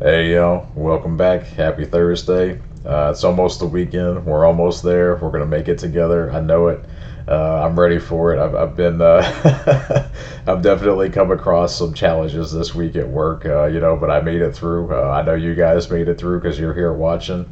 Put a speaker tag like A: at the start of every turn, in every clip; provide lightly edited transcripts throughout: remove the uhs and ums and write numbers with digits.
A: Hey yo, welcome back. Happy Thursday. It's almost the weekend. We're almost there. We're gonna make it together. I know it. I'm ready for it. I've been I've definitely come across some challenges this week at work. But I made it through. I know you guys made it through because you're here watching.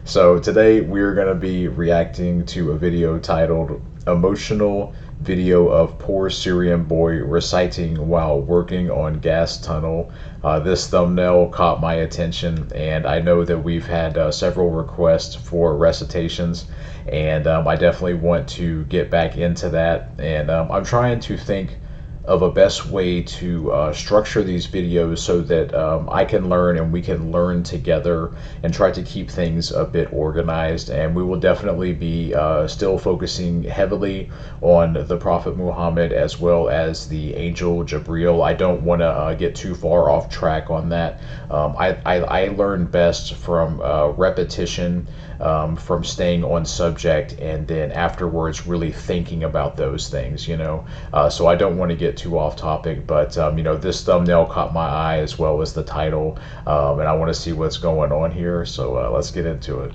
A: So today we're gonna be reacting to a video titled "Emotional Video of Poor Syrian Boy Reciting While Working on Gas Tunnel." This thumbnail caught my attention, and I know that we've had several requests for recitations, and I definitely want to get back into that. And I'm trying to think of a best way to structure these videos so that I can learn and we can learn together and try to keep things a bit organized. And we will definitely be still focusing heavily on the Prophet Muhammad as well as the angel Jabril. I don't want to get too far off track on that. I learn best from repetition, from staying on subject, and then afterwards really thinking about those things, so I don't want to get too off topic, but this thumbnail caught my eye as well as the title, and I want to see what's going on here, so let's get into it.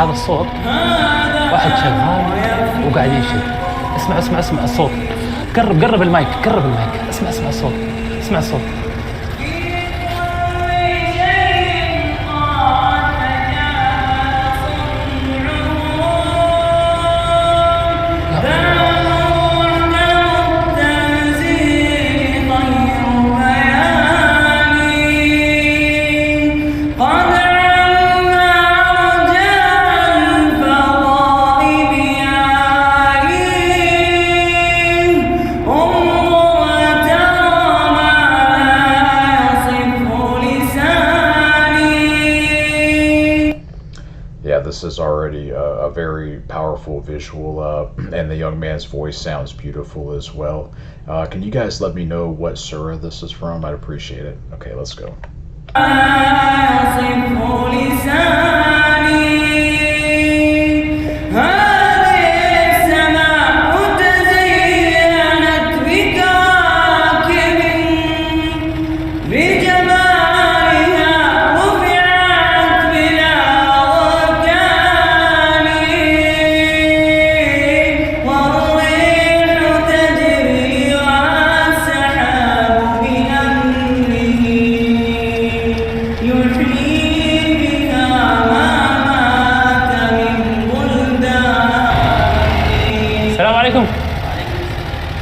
B: هذا الصوت واحد شغال وقاعد ينشد. اسمع الصوت. قرب المايك. اسمع الصوت. اسمع الصوت.
A: This is already a very powerful visual, and the young man's voice sounds beautiful as well. Can you guys let me know what surah this is from? I'd appreciate it. Okay, let's go.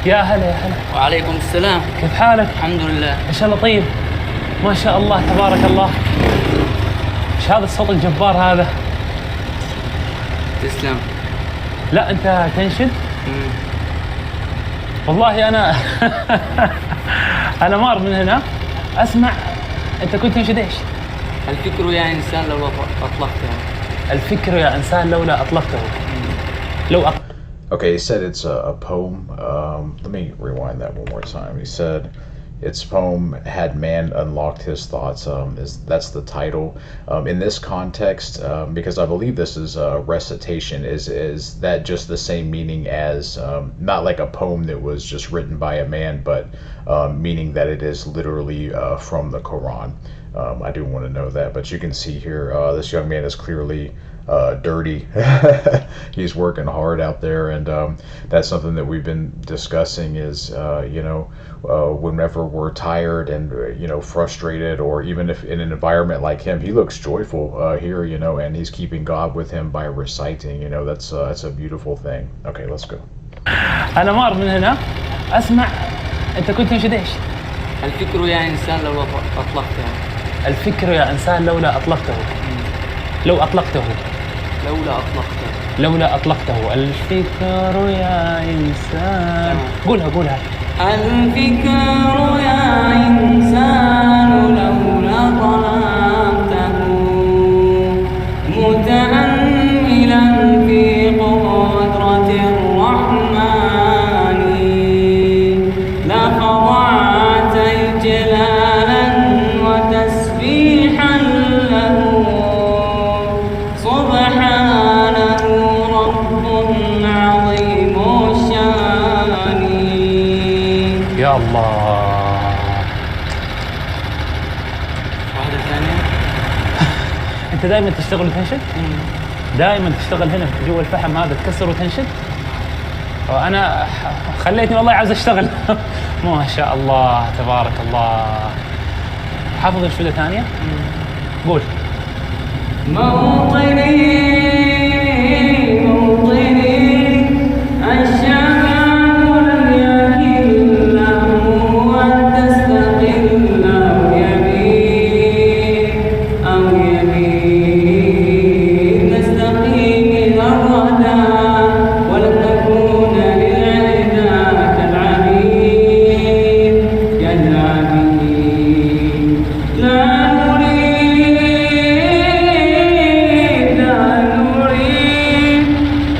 B: يا هلا.
C: وعليكم السلام.
B: كيف حالك؟
C: الحمد لله.
B: ان شاء الله طيب. ما شاء الله تبارك الله. ايش هذا الصوت الجبار هذا؟
C: تسلم.
B: لا انت تنشد؟ والله انا انا مار من هنا اسمع. انت كنت تنشد ايش؟
C: الفكر يا انسان لو اطلقته.
B: الفكر يا انسان لولا اطلقته.
A: Okay, he said it's a poem. Let me rewind that one more time. He said its poem had man unlocked his thoughts. That's the title. In this context, because I believe this is a recitation, is that just the same meaning as not like a poem that was just written by a man, but meaning that it is literally from the Quran? I do want to know that, but you can see here this young man is clearly dirty. He's working hard out there, and that's something that we've been discussing is whenever we're tired and frustrated, or even if in an environment like him, he looks joyful here, and he's keeping God with him by reciting. That's a beautiful thing. Okay, let's go.
B: أنا مار من هنا أسمع. أنت كنت تنشد إيش؟
C: الفكر يا إنسان لو أطلقته.
B: الفكر يا إنسان لولا أطلقته. لولا أطلقته. الفكر يا إنسان. قولها.
C: الفكر يا إنسان لولا طلقته متأملا
B: الله.
C: واحدة ثانية.
B: انت دائما تشتغل وتنشد؟ دائما تشتغل هنا جوا الفحم هذا تكسر وتنشد؟ وانا خليتني والله عاوز اشتغل. ما شاء الله تبارك الله. حافظ انشوده ثانيه؟ قول.
C: موطني الشباب لم يكن له أن تستقل أو يمين نستقيم الردى ولن نكون للعدا كالعبيد كالعبيد. لا نريد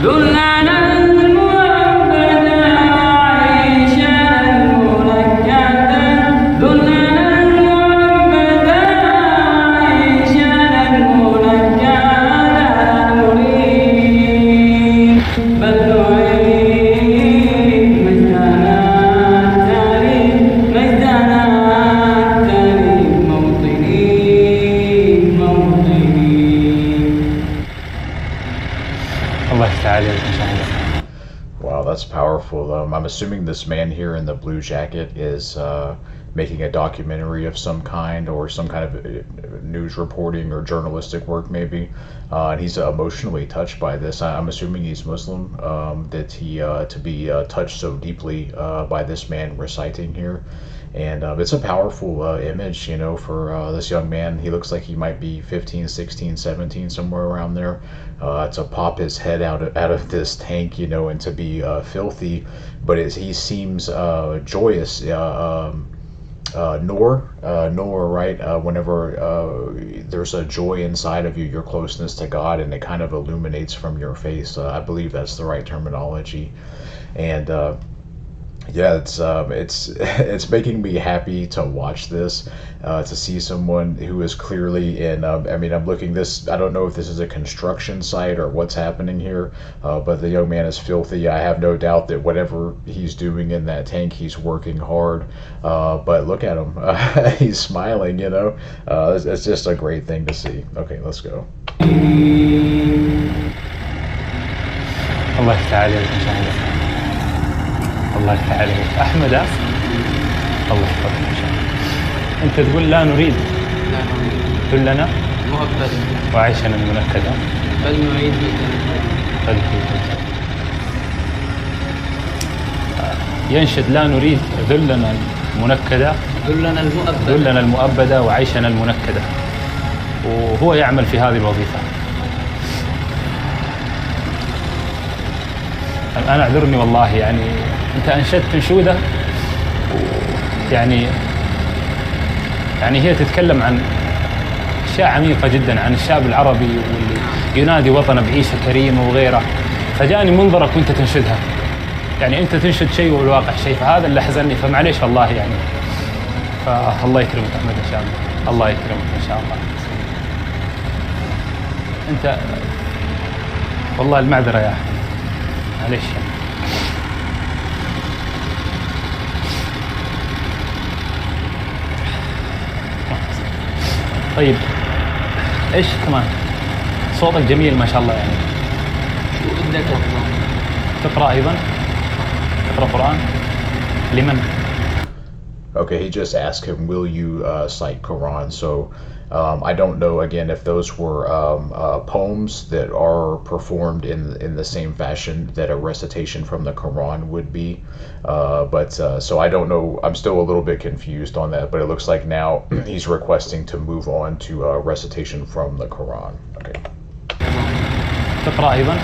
C: ذلنا المؤبدا عيشا المنكدا ذلنا المؤبدا عيشا المنكدا. نريد بل نعيد مجدنا التاريخ مجدنا التاريخ موطني.
B: الله يفتح عليك ان شاء الله.
A: Wow, that's powerful. I'm assuming this man here in the blue jacket is making a documentary of some kind or some kind of news reporting or journalistic work, maybe. And he's emotionally touched by this. I'm assuming he's Muslim, that he to be touched so deeply by this man reciting here. And it's a powerful image, you know, for this young man. He looks like he might be 15, 16, 17, somewhere around there. To pop his head out of this tank, you know, and to be filthy, but he seems joyous. Noor, right? Whenever there's a joy inside of you, your closeness to God, and it kind of illuminates from your face. I believe that's the right terminology. And yeah, it's making me happy to watch this, to see someone who is clearly in. I mean, I'm looking this. I don't know if this is a construction site or what's happening here, but the young man is filthy. I have no doubt that whatever he's doing in that tank, he's working hard. But look at him. He's smiling. You know, it's just a great thing to see. Okay, let's go.
B: الله يفتح عليك ان شاء الله. الله يفتح عليك احمد. الله يحفظك ان شاء الله. انت تقول لا نريد ذلنا
C: مؤبدا
B: وعيشنا المنكدا
C: بل نعيد
B: ينشد لا نريد ذلنا المنكدا ذلنا المؤبدا وعيشنا المنكدا، وهو يعمل في هذه الوظيفة. أنا أعذرني والله، يعني أنت أنشدت انشودة يعني هي تتكلم عن أشياء عميقة جدا عن الشعب العربي واللي ينادي وطنه بعيشة كريمة وغيره، فجاني منظرك وأنت تنشدها. يعني أنت تنشد شيء والواقع شيء، فهذا اللي حزنني، فمعليش والله يعني. فالله يكرمك أحمد إن شاء الله. الله يكرمك إن شاء الله. أنت والله المعذرة يا أحمد، معليش. طيب ايش كمان؟ صوتك جميل ما شاء الله يعني.
C: شو بدك
B: تقرأ أيضا؟ تقرأ قرآن؟ لمن؟
A: Okay, he just asked him, will you cite Quran? So I don't know, again, if those were poems that are performed in the same fashion that a recitation from the Quran would be. So I don't know. I'm still a little bit confused on that, but it looks like now he's requesting to move on to a recitation from the Quran. Okay.
B: تقرأ أيضا؟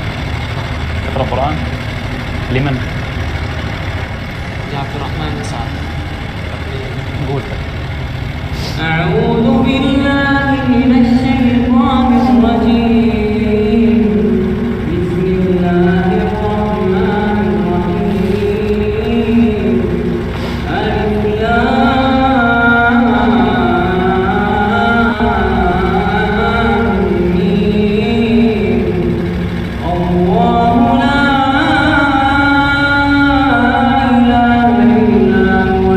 B: تقرأ قرآن؟ لمن؟
C: عبد الرحمن مسعد.
B: قول.
C: أعوذ بالله من الشيطان الرجيم. بسم الله الرحمن الرحيم. ألف لام ميم. الله لا إله إلا هو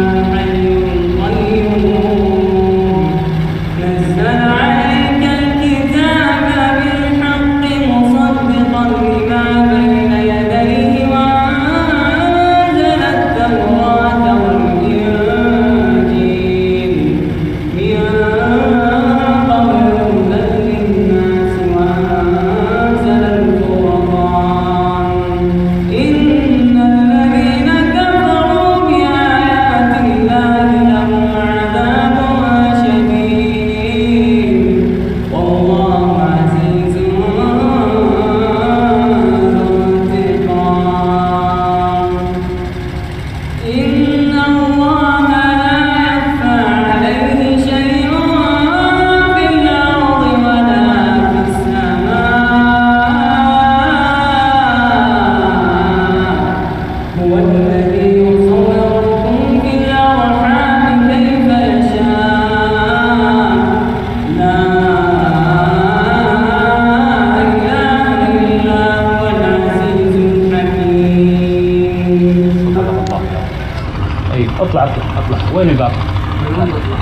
B: اطلع. وين الباب؟
C: من وين تطلع؟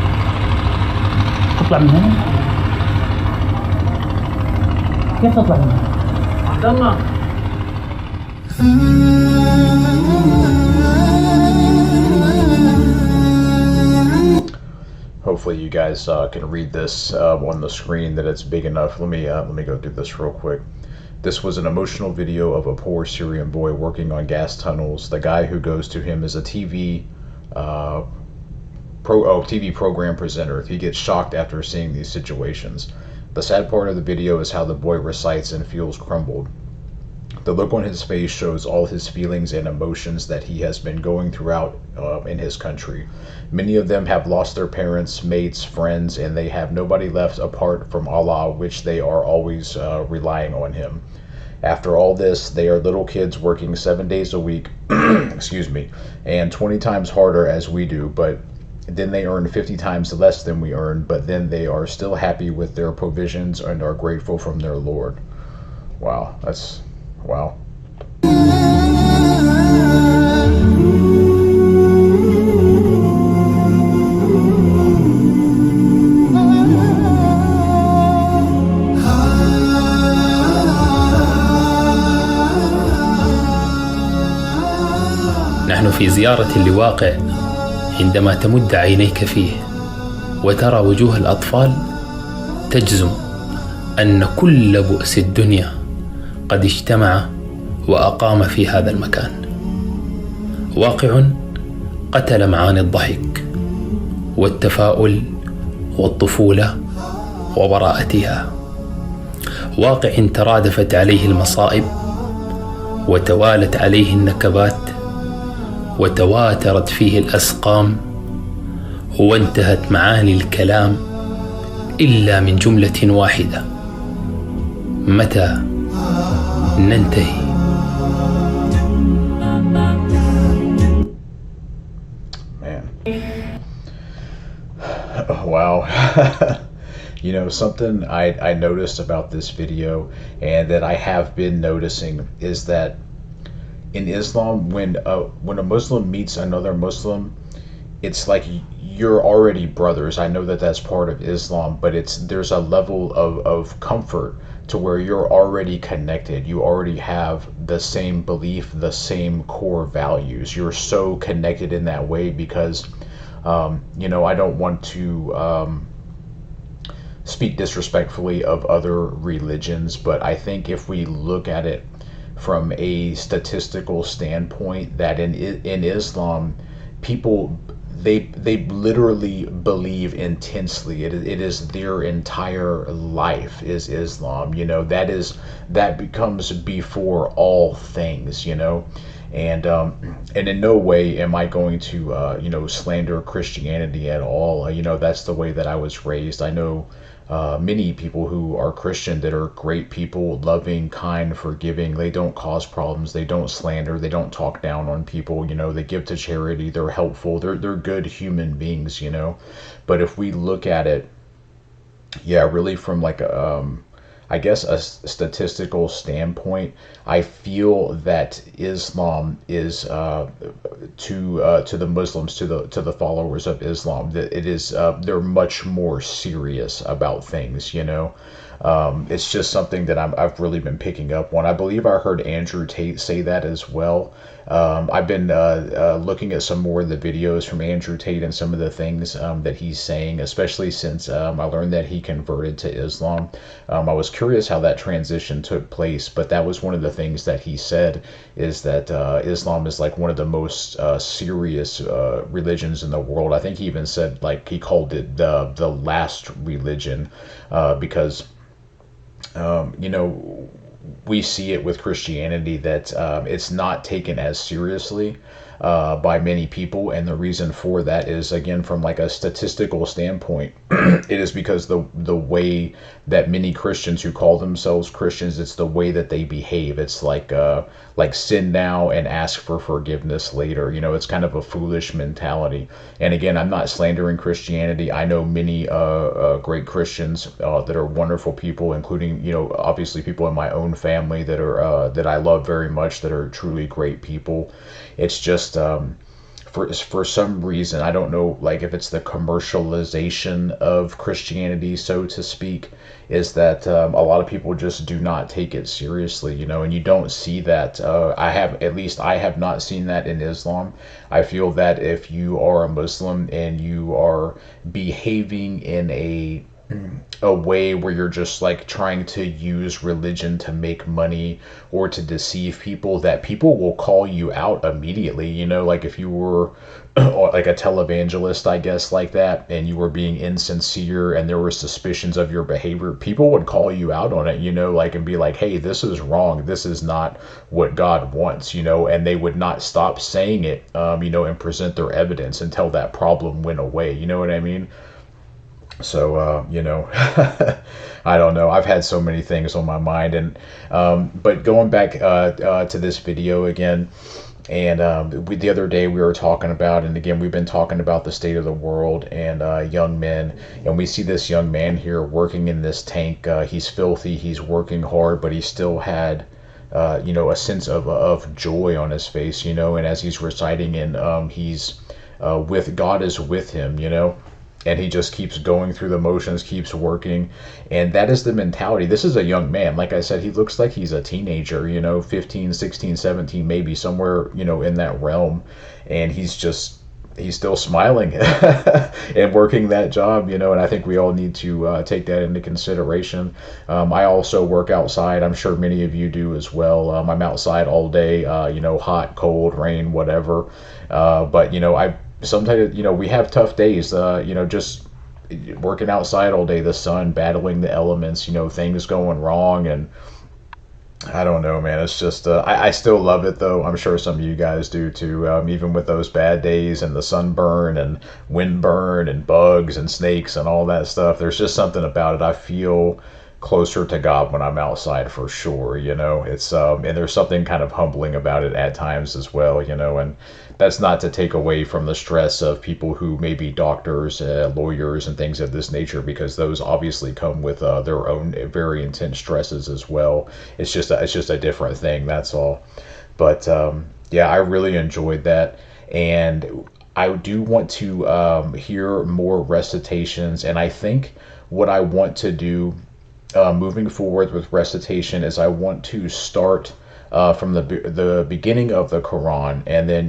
B: تطلع من هنا؟ كيف تطلع من هنا؟
C: عبد الله
A: Hopefully you guys can read this on the screen, that it's big enough. Let me go do this real quick. This was an emotional video of a poor Syrian boy working on gas tunnels. The guy who goes to him is a TV program presenter. He gets shocked after seeing these situations. The sad part of the video is how the boy recites and feels crumbled. The look on his face shows all his feelings and emotions that he has been going throughout in his country. Many of them have lost their parents, mates, friends, and they have nobody left apart from Allah, which they are always relying on him. After all this, they are little kids working 7 days a week, excuse me, and 20 times harder as we do, but then they earn 50 times less than we earn, but then they are still happy with their provisions and are grateful from their Lord. Wow, that's, wow.
D: نحن في زيارة لواقع عندما تمد عينيك فيه وترى وجوه الأطفال تجزم أن كل بؤس الدنيا قد اجتمع وأقام في هذا المكان. واقع قتل معاني الضحك والتفاؤل والطفولة وبراءتها. واقع ترادفت عليه المصائب وتوالت عليه النكبات وتواترت فيه الأسقام، وانتهت معاني الكلام إلا من جملة واحدة: متى ننتهي؟
A: Man. Oh, wow. You know, something I noticed about this video, and that I have been noticing, is that in Islam, when a Muslim meets another Muslim, it's like you're already brothers. I know that that's part of Islam, but there's a level of comfort to where you're already connected. You already have the same belief, the same core values. You're so connected in that way because, you know, I don't want to speak disrespectfully of other religions, but I think if we look at it from a statistical standpoint, that in Islam, people they literally believe intensely. It is their entire life is Islam. You know, that becomes before all things. You know, and in no way am I going to you know, slander Christianity at all. You know, that's the way that I was raised. I know many people who are Christian that are great people, loving, kind, forgiving. They don't cause problems. They don't slander. They don't talk down on people. You know, they give to charity. They're helpful. They're good human beings. You know, but if we look at it, yeah, really from like I guess a statistical standpoint, I feel that Islam is to the Muslims, to the followers of Islam, that it is they're much more serious about things. You know, it's just something that I've really been picking up on. I believe I heard Andrew Tate say that as well. I've been looking at some more of the videos from Andrew Tate and some of the things that he's saying, especially since I learned that he converted to Islam. I was curious how that transition took place, but that was one of the things that he said, is that Islam is like one of the most serious religions in the world. I think he even said, like, he called it the last religion because you know, we see it with Christianity that it's not taken as seriously by many people, and the reason for that is, again, from like a statistical standpoint, it is because the way that many Christians who call themselves Christians, it's the way that they behave. It's like sin now and ask for forgiveness later. You know, it's kind of a foolish mentality. And again, I'm not slandering Christianity. I know many great Christians that are wonderful people, including, you know, obviously people in my own family that are that I love very much, that are truly great people. It's just for some reason, I don't know, like if it's the commercialization of Christianity, so to speak, is that a lot of people just do not take it seriously, and you don't see that. I have not seen that in Islam. I feel that if you are a Muslim and you are behaving in a way where you're just like trying to use religion to make money or to deceive people, that people will call you out immediately. Like if you were like a televangelist, I guess, like that, and you were being insincere and there were suspicions of your behavior, people would call you out on it, like, and be like, hey, this is wrong, this is not what God wants, and they would not stop saying it, and present their evidence until that problem went away. You know what I mean? So, I don't know. I've had so many things on my mind, and but going back to this video again, and the other day we were talking about, and again we've been talking about the state of the world and young men, and we see this young man here working in this tank. He's filthy. He's working hard, but he still had a sense of joy on his face, and as he's reciting, and he's with God is with him, and he just keeps going through the motions, keeps working. And that is the mentality. This is a young man. Like I said, he looks like he's a teenager, 15, 16, 17, maybe somewhere, in that realm. And he's still smiling and working that job, and I think we all need to take that into consideration. I also work outside. I'm sure many of you do as well. I'm outside all day, hot, cold, rain, whatever. But, sometimes, we have tough days, just working outside all day, the sun, battling the elements, things going wrong. And I don't know, man, it's just, I still love it though. I'm sure some of you guys do too, even with those bad days and the sunburn and windburn and bugs and snakes and all that stuff. There's just something about it. I feel closer to God when I'm outside, for sure. It's and there's something kind of humbling about it at times as well, and that's not to take away from the stress of people who may be doctors, lawyers, and things of this nature, because those obviously come with their own very intense stresses as well. It's just a different thing, that's all. But yeah, I really enjoyed that, and I do want to hear more recitations. And I think what I want to do moving forward with recitation is I want to start from the beginning of the Quran, and then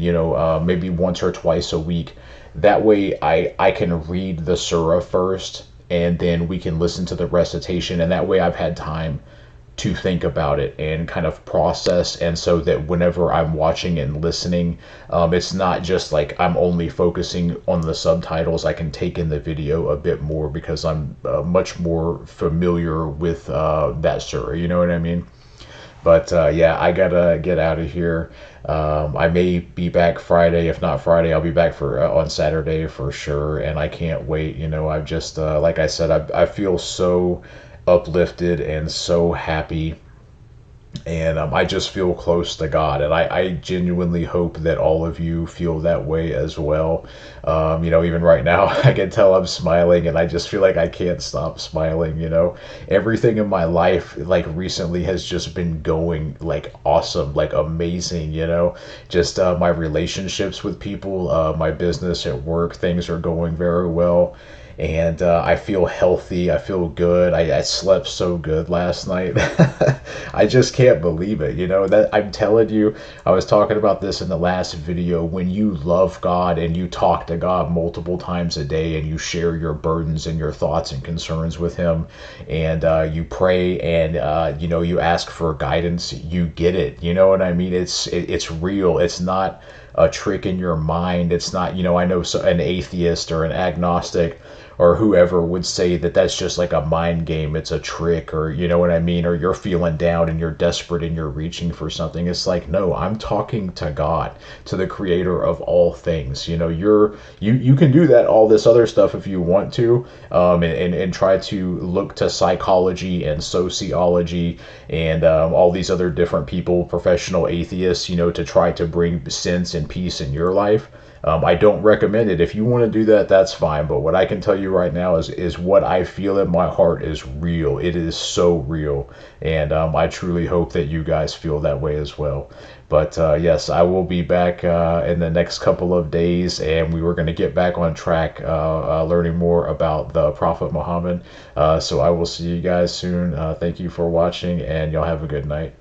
A: maybe once or twice a week. That way I can read the surah first, and then we can listen to the recitation, and that way I've had time to think about it and kind of process, and so that whenever I'm watching and listening, it's not just like I'm only focusing on the subtitles. I can take in the video a bit more because I'm much more familiar with that surah, you know what I mean? But yeah, I gotta get out of here. I may be back Friday. If not Friday, I'll be back for on Saturday for sure, and I can't wait. I've just like I said, I feel so uplifted and so happy, and I just feel close to God, and I genuinely hope that all of you feel that way as well. Even right now, I can tell I'm smiling, and I just feel like I can't stop smiling. Everything in my life, like recently, has just been going like awesome, like amazing. Just my relationships with people, my business at work, things are going very well. And I feel healthy. I feel good. I slept so good last night. I just can't believe it. That I'm telling you, I was talking about this in the last video. When you love God and you talk to God multiple times a day, and you share your burdens and your thoughts and concerns with him, and you pray, and you ask for guidance, you get it. You know what I mean? It's real. It's not a trick in your mind. It's not, I know an atheist or an agnostic or whoever would say that that's just like a mind game, it's a trick, or you know what I mean, or you're feeling down and you're desperate and you're reaching for something. It's like, no, I'm talking to God, to the creator of all things. You can do that, all this other stuff, if you want to, and try to look to psychology and sociology and all these other different people, professional atheists, to try to bring sense and peace in your life. I don't recommend it. If you want to do that, that's fine. But what I can tell you right now is what I feel in my heart is real. It is so real. And I truly hope that you guys feel that way as well. But yes, I will be back in the next couple of days, and we were going to get back on track learning more about the Prophet Muhammad. So I will see you guys soon. Thank you for watching, and y'all have a good night.